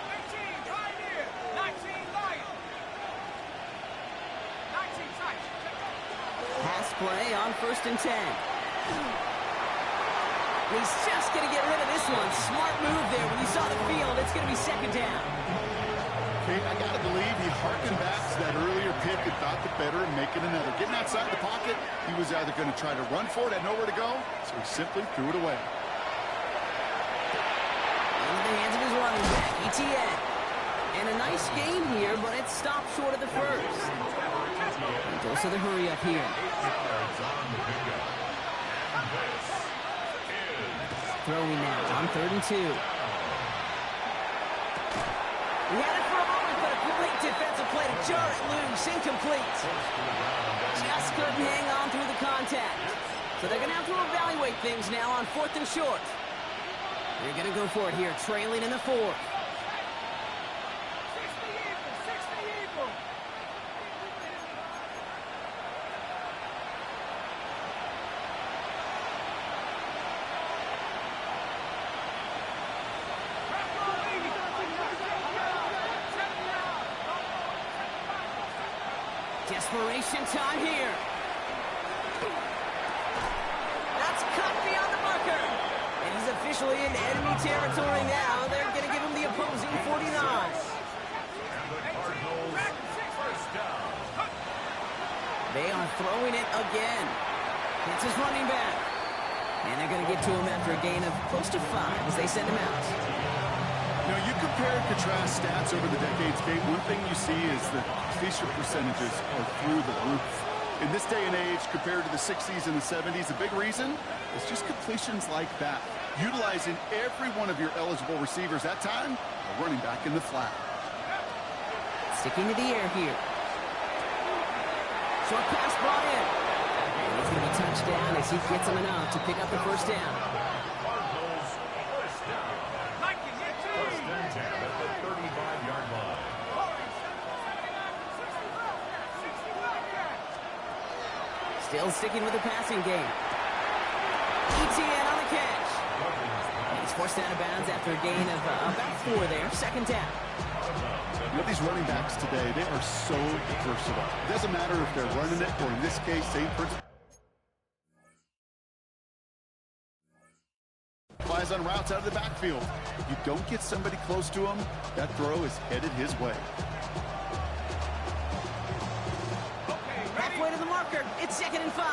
19, right here. 19, Lion. 19, tight. Pass play on first and 10. He's just going to get rid of this one. Smart move there. When you saw the field, it's going to be second down. Okay, I got to believe he harkened back to that earlier pick and thought the better and making another. Getting outside the pocket, he was either going to try to run for it, had nowhere to go, so he simply threw it away. Into the hands of his running back, ETN. And a nice game here, but it stopped short of the first. And dose of the hurry up here. Throwing now on 3rd and 2. He had it for a moment, but a great defensive play to jar it loose. Incomplete. Just couldn't hang on through the contact. So they're going to have to evaluate things now on 4th and short. They're going to go for it here, trailing in the 4th. 60 Eagles. Desperation time here. That's cut beyond the marker. And he's officially in enemy territory now. They're going to give him the opposing 49. And the Cardinals first down. They are throwing it again. It's his running back. And they're going to get to him after a gain of close to 5 as they send him out. You know, you compare and contrast stats over the decades, Kate. One thing you see is that completion percentages are through the roof. In this day and age, compared to the 60s and the 70s, the big reason is just completions like that. Utilizing every one of your eligible receivers that time, a running back in the flat. Sticking to the air here. Short pass brought in. And he's going to be touchdown as he gets him enough to pick up the first down. Cardinals first down. First and 10 at the 35-yard line. Still sticking with the passing game. ETN on the catch. And he's forced out of bounds after a gain of about 4 there. Second down. You know, these running backs today, they are so versatile. It doesn't matter if they're running it or, in this case, same principle. Flies on routes out of the backfield. If you don't get somebody close to him, that throw is headed his way. Halfway to the marker. It's 2nd and 5.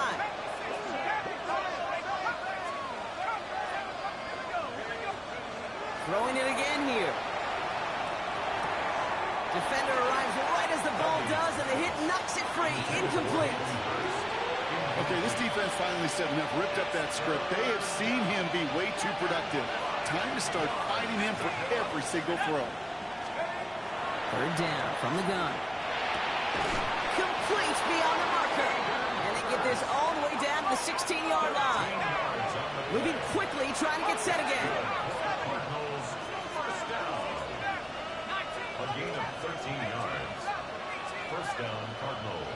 Throwing it again here. Defender arrives right as the ball does, and the hit knocks it free. Incomplete. Okay, this defense finally said enough, ripped up that script. They have seen him be way too productive. Time to start fighting him for every single throw. 3rd down from the gun. Complete beyond the marker. And they get this all the way down to the 16-yard line. Moving quickly, trying to get set again. Cardinals first down. A gain of 13 yards. First down, Cardinals.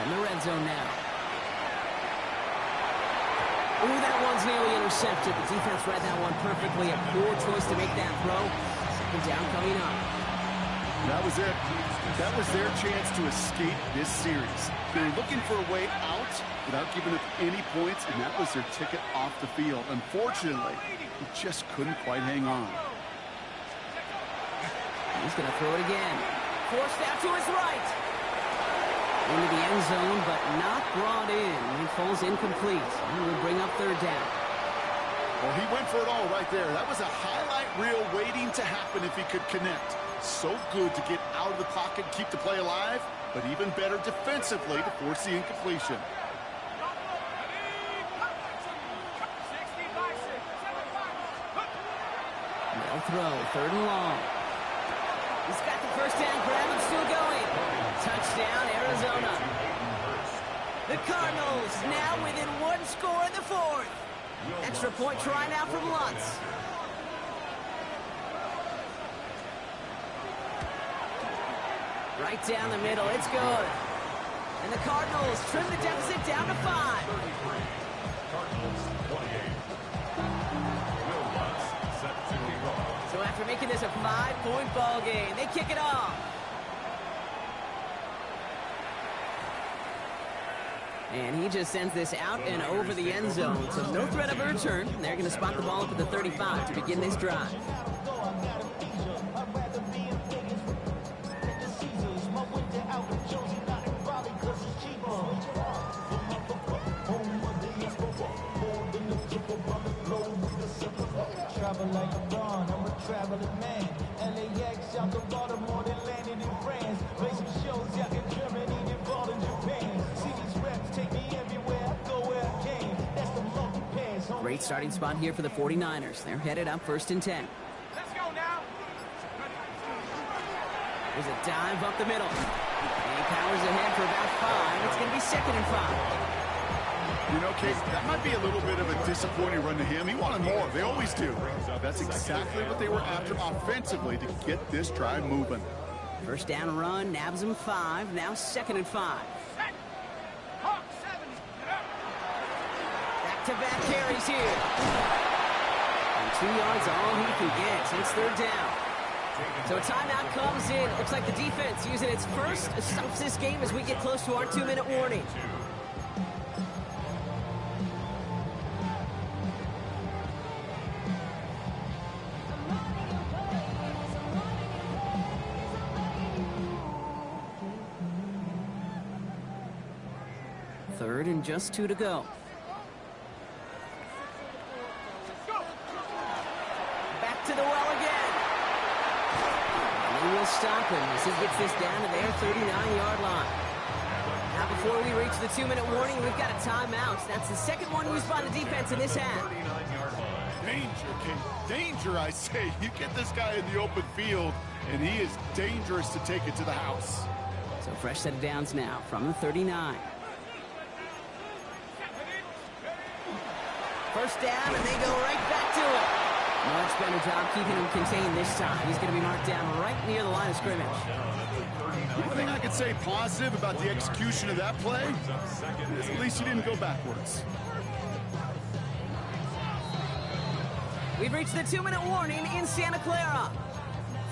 In the red zone now. Ooh, that one's nearly intercepted. The defense read that one perfectly. A poor choice to make that throw. Second down coming up. That was it. That was their chance to escape this series. They were looking for a way out without giving up any points, and that was their ticket off the field. Unfortunately, he just couldn't quite hang on. He's going to throw it again. Forced out to his right. Into the end zone, but not brought in. He falls incomplete. He will bring up 3rd down. Well, he went for it all right there. That was a highlight reel waiting to happen if he could connect. So good to get out of the pocket, keep the play alive, but even better defensively to force the incompletion. They'll throw, 3rd and long. He's got the first down grab and still going. Touchdown, Arizona. The Cardinals now within 1 score in the 4th. Extra point try now from Lutz. Right down the middle, it's good. And the Cardinals trim the deficit down to 5. Cardinals 28. Will Lutz set to kick off. So after making this a 5-point ball game, they kick it off. And he just sends this out and over the end zone. So no threat of a return. They're going to spot the ball up at the 35 to begin this drive. Travel like LeBron, I'm a traveling man. LAX out to Baltimore, then landed in France. Play some shows out in Germany, then ball in Japan. See these reps take me everywhere, I go where I can. That's the monkey pass. Great starting spot here for the 49ers. They're headed up 1st and 10. Let's go now. There's a dive up the middle. And he powers ahead for about 5. It's going to be 2nd and 5. You know, Kate, that might be a little bit of a disappointing run to him. He wanted more. They always do. That's exactly what they were after offensively to get this drive moving. First down run, nabs him 5. Now 2nd and 5. Set. Hawk 7. Get up. Back-to-back carries here. And 2 yards all he can get. So it's 3rd down. So a timeout comes in. Looks like the defense using its first stops this game as we get close to our 2-minute warning. Third and just 2 to go. Back to the well again. And they will stop him as he gets this down to their 39-yard line. Now before we reach the 2-minute warning, we've got a timeout. That's the 2nd one used by the defense in this half. Danger, Kate. Danger, I say. You get this guy in the open field, and he is dangerous to take it to the house. So fresh set of downs now from the 39. First down, and they go right back to it. Much better job keeping him contained this time. He's going to be marked down right near the line of scrimmage. One thing I could say positive about the execution of that play is at least he didn't go backwards. We've reached the 2-minute warning in Santa Clara.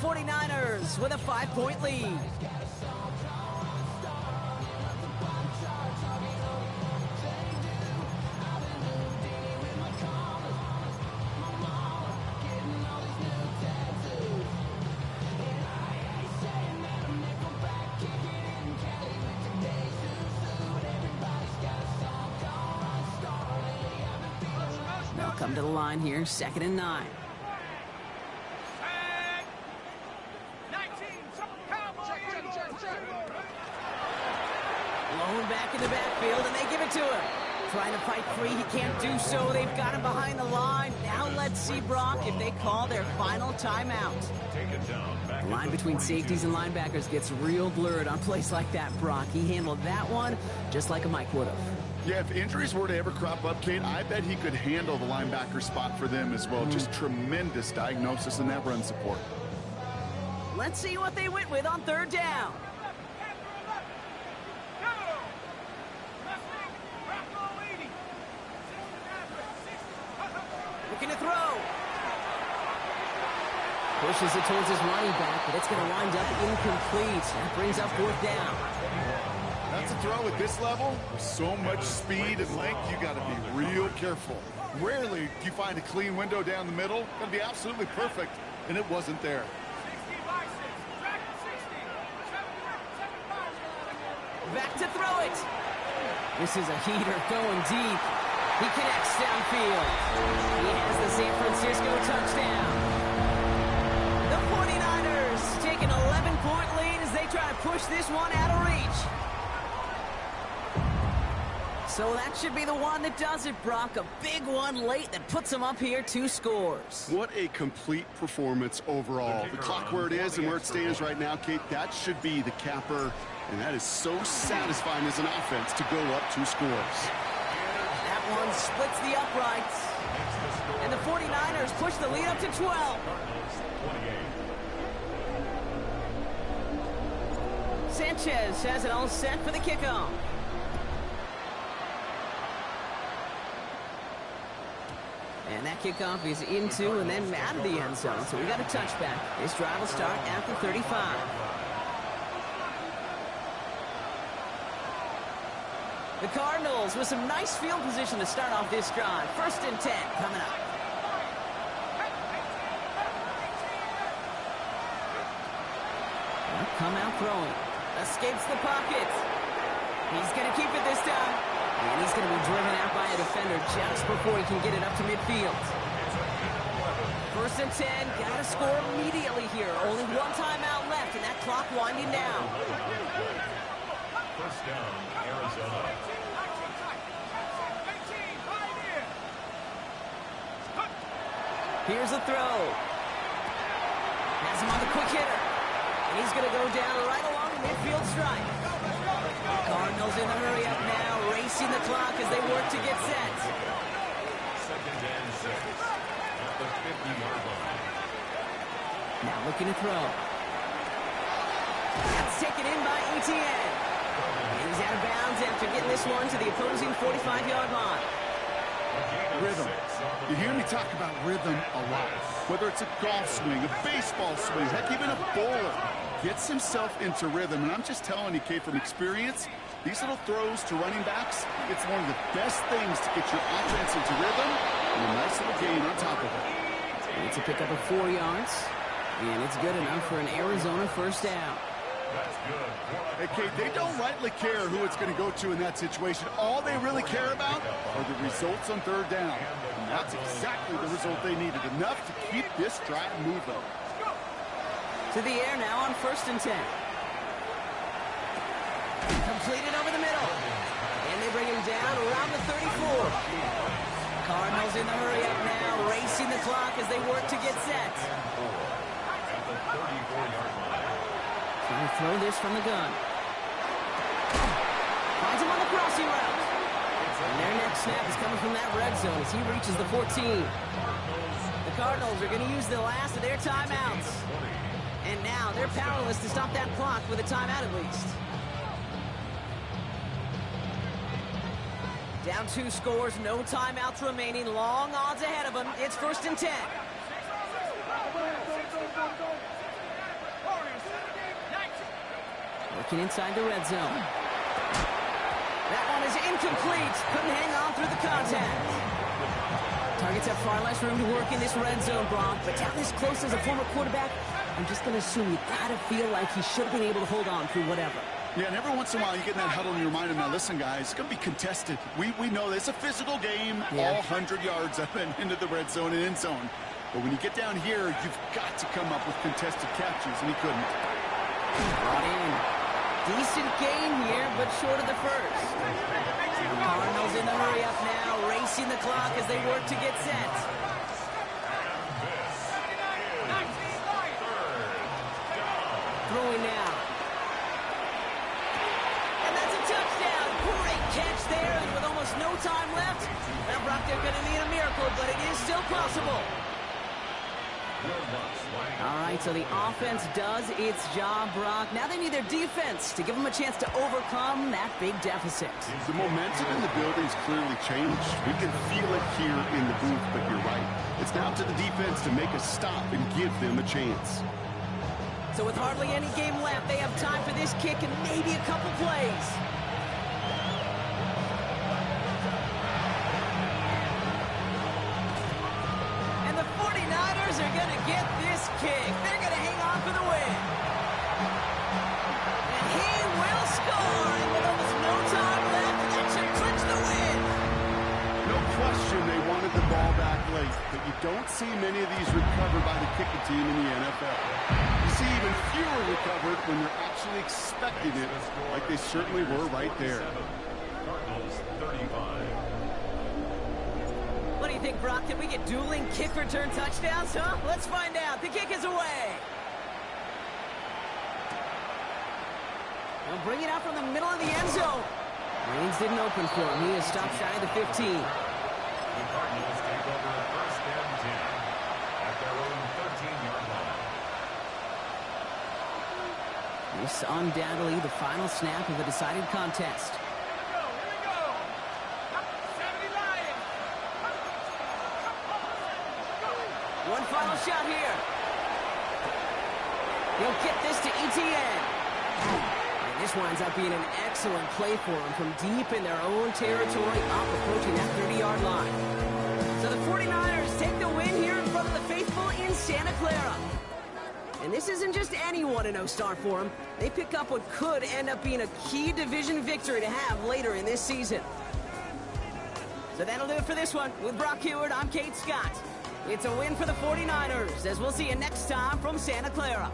49ers with a 5-point lead. They'll come to the line here, 2nd and 9. And 19. Cowboy Eagles. Blown back in the backfield, and they give it to him. Trying to fight free, he can't do so. They've got him behind the line. Now let's see, Brock, if they call their final timeout. The line between safeties and linebackers gets real blurred on plays like that, Brock. He handled that one just like a Mike would have. Yeah, if injuries were to ever crop up, Kate, I bet he could handle the linebacker spot for them as well. Just tremendous diagnosis in that run support. Let's see what they went with on 3rd down. Looking to throw. Pushes it towards his running back, but it's going to wind up incomplete. That brings up 4th down. That's a throw at this level. With so much speed and length, you got to be real careful. Rarely do you find a clean window down the middle. Going to be absolutely perfect, and it wasn't there. Back to throw it. This is a heater going deep. He connects downfield. He has the San Francisco touchdown. The 49ers take an 11-point lead as they try to push this one out of reach. So that should be the one that does it, Brock. A big one late that puts them up here 2 scores. What a complete performance overall. The clock where it is and where it stands right now, Kate, that should be the capper. And that is so satisfying as an offense to go up 2 scores. That one splits the uprights. And the 49ers push the lead up to 12. Sanchez has it all set for the kickoff. And that kickoff is into and then out of the end zone. So we got a touchback. This drive will start at the 35. The Cardinals with some nice field position to start off this drive. 1st and 10 coming up. Come out throwing. Escapes the pocket. He's going to keep it this time. And he's going to be driven out by a defender just before he can get it up to midfield. 1st and 10. Got to score immediately here. Only 1 timeout left, and that clock winding down. 1st down, Arizona. Here's the throw. Has him on the quick hitter. And he's going to go down right along the midfield stripe. The Cardinals in the hurry up now, racing the clock as they work to get set. 2nd and 6 at the 50-yard line. Now looking to throw. That's taken in by Etienne. And he's out of bounds after getting this one to the opposing 45-yard line. Rhythm. You hear me talk about rhythm a lot. Whether it's a golf swing, a baseball swing, heck, even a bowler gets himself into rhythm. And I'm just telling you, Kate, from experience, these little throws to running backs, it's one of the best things to get your offense into rhythm and a nice little gain on top of it. It's a pickup of 4 yards, and it's good enough for an Arizona 1st down. That's good. Hey, Kate, they don't rightly care who it's going to go to in that situation. All they really care about are the results on 3rd down. And that's exactly the result they needed. Enough to keep this drive moving. To the air now on 1st and 10. Completed over the middle. And they bring him down around the 34. Cardinals in the hurry up now, racing the clock as they work to get set. At the 34-yard line. Trying to throw this from the gun. Finds him on the crossing route. And their next snap is coming from that red zone as he reaches the 14. The Cardinals are going to use the last of their timeouts. And now they're powerless to stop that clock with a timeout at least. Down 2 scores, no timeouts remaining. Long odds ahead of them. It's 1st and 10. Looking inside the red zone. That one is incomplete. Couldn't hang on through the contact. Targets have far less room to work in this red zone, Brock. But down this close as a former quarterback, I'm just going to assume you got to feel like he should have been able to hold on through whatever. Yeah, and every once in a while you get in that huddle and you remind them, now listen, guys, it's going to be contested. We know it's a physical game, all 100 yards up and into the red zone and end zone. But when you get down here, you've got to come up with contested catches, and he couldn't. Brought in. Decent gain here, but short of the first. Cardinals in the hurry up now, racing the clock as they work to get set. Throwing now. And that's a touchdown. Great catch there, and with almost no time left. Now, Brock, they're going to need a miracle, but it is still possible. All right, so the offense does its job, Brock. Now they need their defense to give them a chance to overcome that big deficit. The momentum in the building's clearly changed. We can feel it here in the booth, but you're right. It's now to the defense to make a stop and give them a chance. So with hardly any game left, they have time for this kick and maybe a couple plays. And the 49ers are going to get this kick. They're going to hang on for the win. And he will score. And with almost no time left, that should clinch the win. No question they wanted the ball back late, but you don't see many of these recovered by the kicking team in the NFL. You see even fewer recovered when they're actually expecting it, like they certainly were right there. Cardinals 35. What do you think, Brock? Can we get dueling kick return touchdowns, huh? Let's find out. The kick is away. They'll bring it out from the middle of the end zone. Lanes didn't open for him. He is stopped shy of the 15. The Cardinals take over first and 10 at their own 13-yard line. This undoubtedly the final snap of a decided contest. Here we go. 70 Lions. One final shot here. He'll get this to ETN. And this winds up being an excellent play for him from deep in their own territory, up approaching that 30-yard line. So the 49ers take the win here in front of the faithful in Santa Clara. And this isn't just any 1-0 start for them. They pick up what could end up being a key division victory to have later in this season. So that'll do it for this one. With Brock Heward, I'm Kate Scott. It's a win for the 49ers, as we'll see you next time from Santa Clara.